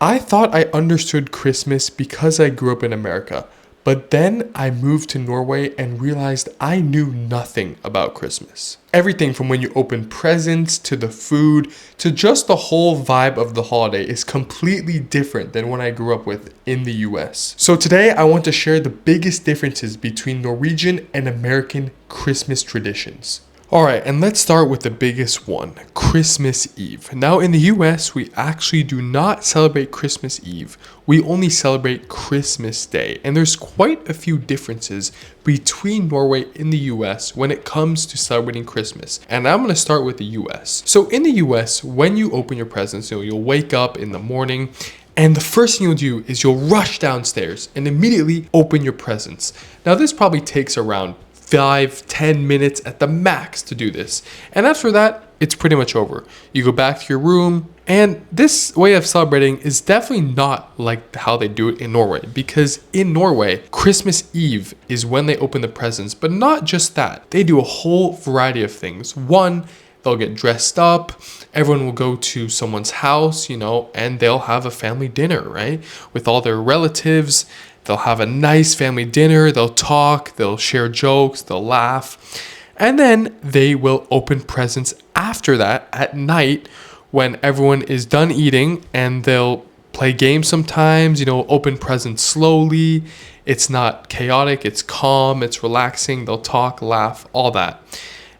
I thought I understood Christmas because I grew up in America, but then I moved to Norway and realized I knew nothing about Christmas. Everything from when you open presents to the food to just the whole vibe of the holiday is completely different than what I grew up with in the US. So today I want to share the biggest differences between Norwegian and American Christmas traditions. Alright, and let's start with the biggest one, Christmas Eve. Now in the US, we actually do not celebrate Christmas Eve. We only celebrate Christmas Day. And there's quite a few differences between Norway and the US when it comes to celebrating Christmas. And I'm going to start with the US. So in the US, when you open your presents, you'll wake up in the morning and the first thing you'll do is you'll rush downstairs and immediately open your presents. Now this probably takes around 5-10 minutes at the max to do this. And after that, it's pretty much over. You go back to your room, and this way of celebrating is definitely not like how they do it in Norway, because in Norway, Christmas Eve is when they open the presents, but not just that. They do a whole variety of things. One, they'll get dressed up, everyone will go to someone's house, and they'll have a family dinner, right? With all their relatives. They'll have a nice family dinner, they'll talk, they'll share jokes, they'll laugh, and then they will open presents after that at night when everyone is done eating, and they'll play games sometimes, open presents slowly. It's not chaotic, it's calm, it's relaxing, they'll talk, laugh, all that.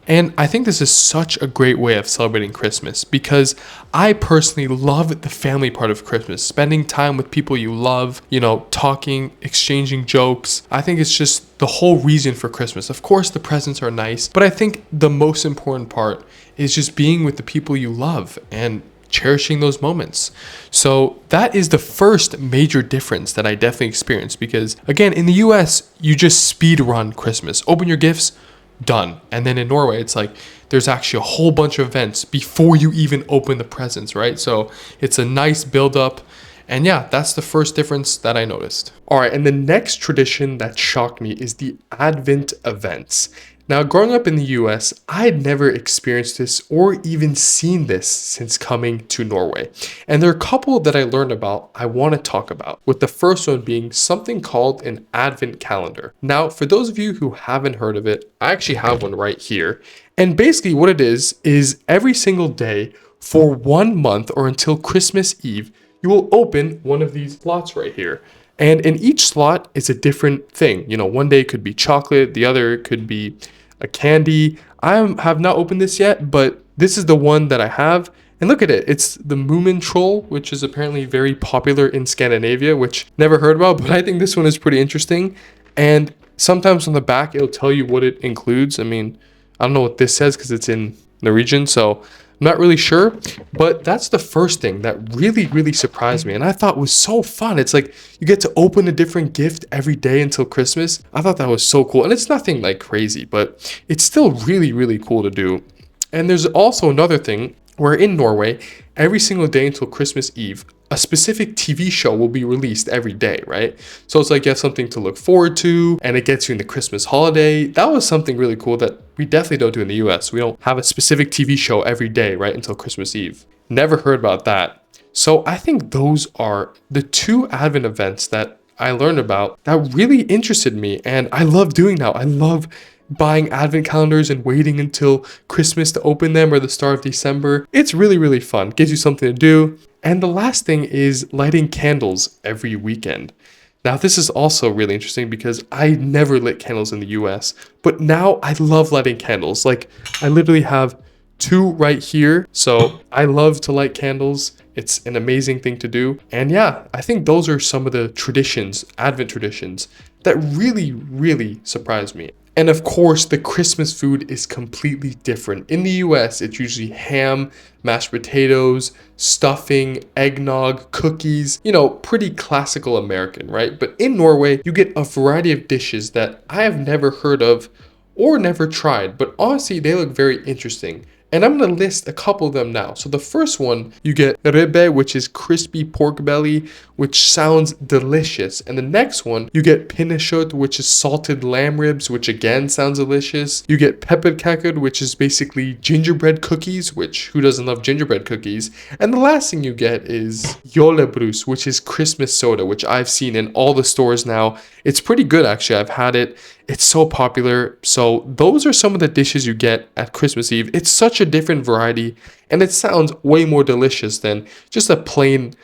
And I think this is such a great way of celebrating Christmas because I personally love the family part of Christmas, spending time with people you love, talking, exchanging jokes. I think it's just the whole reason for Christmas. Of course, the presents are nice, but I think the most important part is just being with the people you love and cherishing those moments. So that is the first major difference that I definitely experienced because, again, in the US, you just speed run Christmas. Open your gifts, done. And then in Norway, it's like there's actually a whole bunch of events before you even open the presents, right? So it's a nice build up. And yeah, that's the first difference that I noticed. All right, and the next tradition that shocked me is the Advent events. Now, growing up in the US, I had never experienced this or even seen this since coming to Norway. And there are a couple that I learned about I want to talk about, with the first one being something called an Advent calendar. Now, for those of you who haven't heard of it, I actually have one right here. And basically what it is every single day for 1 month or until Christmas Eve, you will open one of these slots right here. And in each slot is a different thing. One day could be chocolate, the other could be a candy. I have not opened this yet, but this is the one that I have. And look at it. It's the Moomin Troll, which is apparently very popular in Scandinavia, which never heard about, but I think this one is pretty interesting. And sometimes on the back, it'll tell you what it includes. I don't know what this says because it's in Norwegian, so I'm not really sure, but that's the first thing that really, really surprised me and I thought was so fun. It's like you get to open a different gift every day until Christmas. I thought that was so cool, and it's nothing like crazy, but it's still really, really cool to do. And there's also another thing where in Norway, every single day until Christmas Eve, a specific TV show will be released every day, right? So it's like you have something to look forward to, and it gets you in the Christmas holiday. That was something really cool that we definitely don't do in the US. We don't have a specific TV show every day, right, until Christmas Eve. Never heard about that. So I think those are the two Advent events that I learned about that really interested me, and I love doing now. I love buying Advent calendars and waiting until Christmas to open them or the start of December. It's really, really fun. Gives you something to do. And the last thing is lighting candles every weekend. Now, this is also really interesting because I never lit candles in the US, but now I love lighting candles. Like, I literally have 2 right here. So I love to light candles. It's an amazing thing to do. And yeah, I think those are some of the traditions, Advent traditions, that really, really surprised me. And of course, the Christmas food is completely different. In the US, it's usually ham, mashed potatoes, stuffing, eggnog, cookies, pretty classical American, right? But in Norway, you get a variety of dishes that I have never heard of or never tried, but honestly, they look very interesting. And I'm going to list a couple of them now. So the first one, you get ribbe, which is crispy pork belly, which sounds delicious. And the next one, you get pinnekjøtt, which is salted lamb ribs, which again sounds delicious. You get pepperkaker, which is basically gingerbread cookies, which who doesn't love gingerbread cookies? And the last thing you get is jolebrus, which is Christmas soda, which I've seen in all the stores now. It's pretty good, actually. I've had it. It's so popular. So those are some of the dishes you get at Christmas Eve. It's such a different variety, and it sounds way more delicious than just a plain,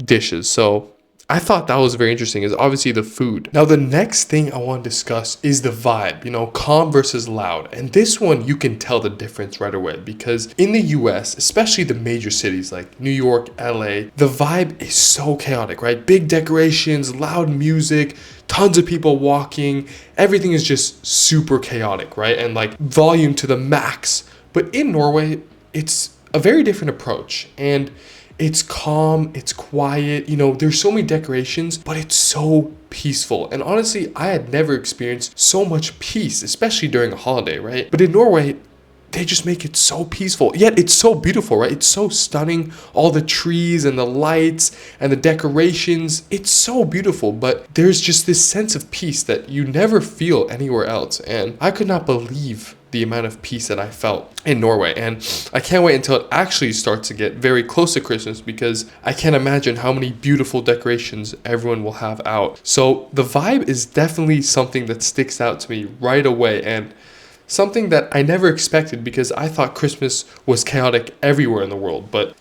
dishes. So I thought that was very interesting, is obviously the food. Now, the next thing I want to discuss is the vibe, calm versus loud. And this one, you can tell the difference right away, because in the US, especially the major cities like New York, LA, the vibe is so chaotic, right? Big decorations, loud music, tons of people walking. Everything is just super chaotic, right? And like volume to the max. But in Norway, it's a very different approach. And it's calm, it's quiet, there's so many decorations, but it's so peaceful. And honestly, I had never experienced so much peace, especially during a holiday, right? But in Norway, they just make it so peaceful. Yet it's so beautiful, right? It's so stunning. All the trees and the lights and the decorations, it's so beautiful. But there's just this sense of peace that you never feel anywhere else. And I could not believe the amount of peace that I felt in Norway. And I can't wait until it actually starts to get very close to Christmas, because I can't imagine how many beautiful decorations everyone will have out. So the vibe is definitely something that sticks out to me right away, and something that I never expected, because I thought Christmas was chaotic everywhere in the world. But,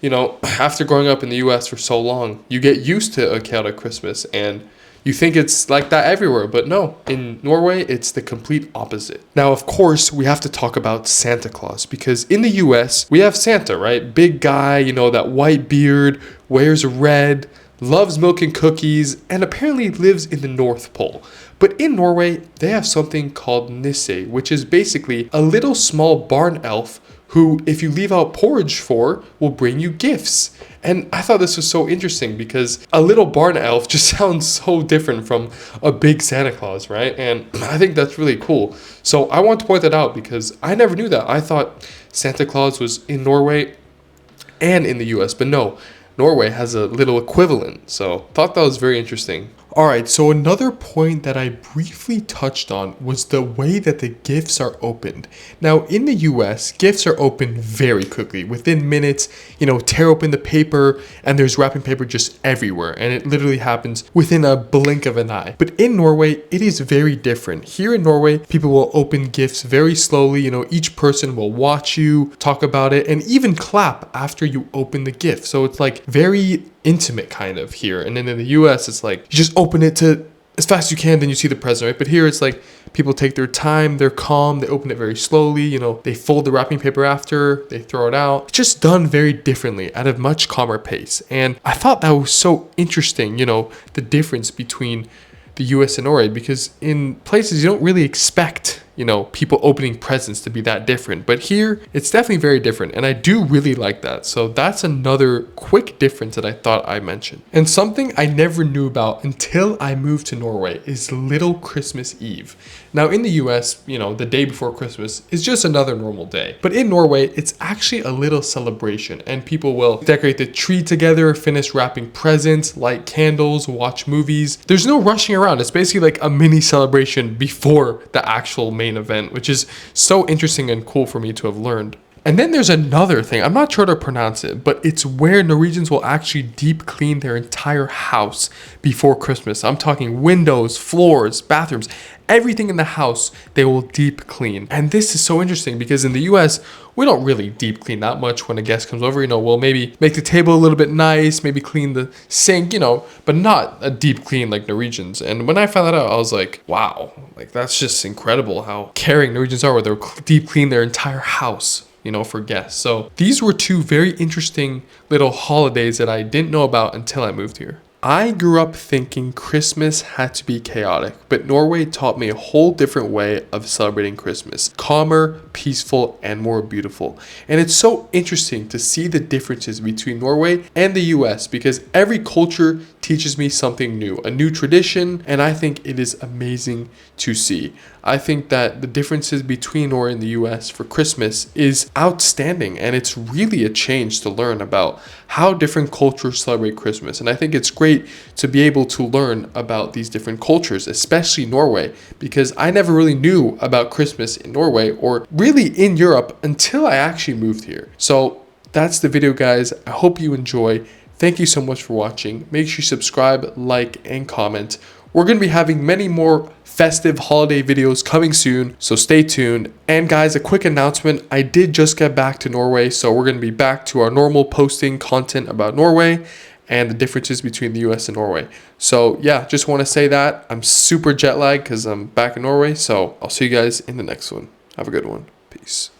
after growing up in the US for so long, you get used to a chaotic Christmas, and you think it's like that everywhere, but no, in Norway, it's the complete opposite. Now, of course, we have to talk about Santa Claus, because in the US, we have Santa, right? Big guy, that white beard, wears red, loves milk and cookies, and apparently lives in the North Pole. But in Norway, they have something called Nisse, which is basically a little small barn elf who, if you leave out porridge for, will bring you gifts. And I thought this was so interesting, because a little barn elf just sounds so different from a big Santa Claus, right? And I think that's really cool. So I want to point that out, because I never knew that. I thought Santa Claus was in Norway and in the US, but no, Norway has a little equivalent. So thought that was very interesting. Alright, so another point that I briefly touched on was the way that the gifts are opened. Now, in the US, gifts are opened very quickly. Within minutes, tear open the paper, and there's wrapping paper just everywhere. And it literally happens within a blink of an eye. But in Norway, it is very different. Here in Norway, people will open gifts very slowly. Each person will watch you, talk about it, and even clap after you open the gift. So it's like very intimate kind of here. And then in the US, it's like you just open it to as fast as you can, then you see the present, right? But here it's like people take their time, they're calm, they open it very slowly, they fold the wrapping paper after, they throw it out. It's just done very differently at a much calmer pace. And I thought that was so interesting, the difference between the US and Norway, because in places you don't really expect people opening presents to be that different. But here, it's definitely very different. And I do really like that. So that's another quick difference that I thought I mentioned. And something I never knew about until I moved to Norway is Little Christmas Eve. Now in the US, the day before Christmas is just another normal day. But in Norway, it's actually a little celebration. And people will decorate the tree together, finish wrapping presents, light candles, watch movies. There's no rushing around. It's basically like a mini celebration before the actual main event, which is so interesting and cool for me to have learned. And then there's another thing, I'm not sure how to pronounce it, but it's where Norwegians will actually deep clean their entire house before Christmas. I'm talking windows, floors, bathrooms, everything in the house they will deep clean. And this is so interesting, because in the US, we don't really deep clean that much when a guest comes over. We'll maybe make the table a little bit nice, maybe clean the sink, but not a deep clean like Norwegians. And when I found that out, I was like, wow, like that's just incredible how caring Norwegians are, where they'll deep clean their entire house, for guests. So these were two very interesting little holidays that I didn't know about until I moved here. I grew up thinking Christmas had to be chaotic, but Norway taught me a whole different way of celebrating Christmas. Calmer, peaceful, and more beautiful. And it's so interesting to see the differences between Norway and the US because every culture teaches me something new, a new tradition, and I think it is amazing to see. I think that the differences between Norway and the US for Christmas is outstanding, and it's really a change to learn about how different cultures celebrate Christmas. And I think it's great to be able to learn about these different cultures, especially Norway, because I never really knew about Christmas in Norway or really in Europe until I actually moved here. So that's the video, guys. I hope you enjoy. Thank you so much for watching. Make sure you subscribe, like, and comment. We're going to be having many more festive holiday videos coming soon, so stay tuned. And guys, a quick announcement. I did just get back to Norway, so we're going to be back to our normal posting content about Norway and the differences between the US and Norway. So yeah, just want to say that. I'm super jet lagged because I'm back in Norway, so I'll see you guys in the next one. Have a good one. Peace.